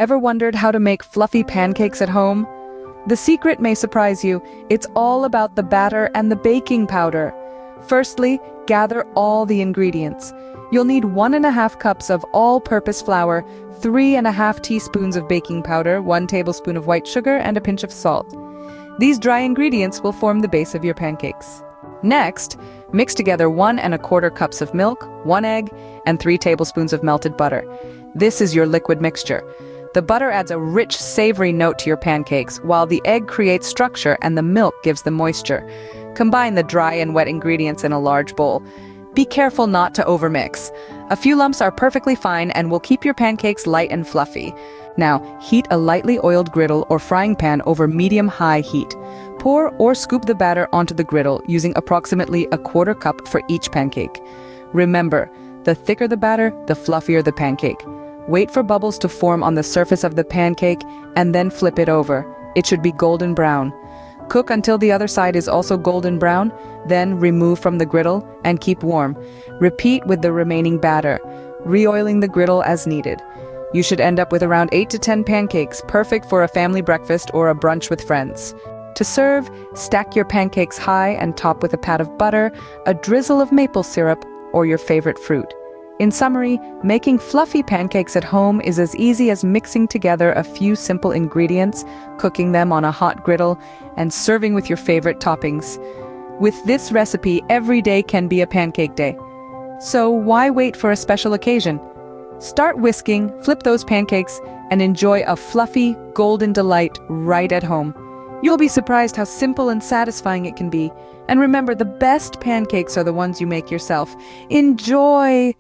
Ever wondered how to make fluffy pancakes at home? The secret may surprise you. It's all about the batter and the baking powder. Firstly, gather all the ingredients. You'll need 1.5 cups of all-purpose flour, 3.5 teaspoons of baking powder, 1 tablespoon of white sugar, and a pinch of salt. These dry ingredients will form the base of your pancakes. Next, mix together 1.25 cups of milk, 1 egg, and 3 tablespoons of melted butter. This is your liquid mixture. The butter adds a rich, savory note to your pancakes, while the egg creates structure and the milk gives them moisture. Combine the dry and wet ingredients in a large bowl. Be careful not to overmix. A few lumps are perfectly fine and will keep your pancakes light and fluffy. Now, heat a lightly oiled griddle or frying pan over medium-high heat. Pour or scoop the batter onto the griddle using approximately 1/4 cup for each pancake. Remember, the thicker the batter, the fluffier the pancake. Wait for bubbles to form on the surface of the pancake and then flip it over. It should be golden brown. Cook until the other side is also golden brown, then remove from the griddle and keep warm. Repeat with the remaining batter, re-oiling the griddle as needed. You should end up with around 8 to 10 pancakes, perfect for a family breakfast or a brunch with friends. To serve, stack your pancakes high and top with a pat of butter, a drizzle of maple syrup, or your favorite fruit. In summary, making fluffy pancakes at home is as easy as mixing together a few simple ingredients, cooking them on a hot griddle, and serving with your favorite toppings. With this recipe, every day can be a pancake day. So why wait for a special occasion? Start whisking, flip those pancakes, and enjoy a fluffy, golden delight right at home. You'll be surprised how simple and satisfying it can be. And remember, the best pancakes are the ones you make yourself. Enjoy!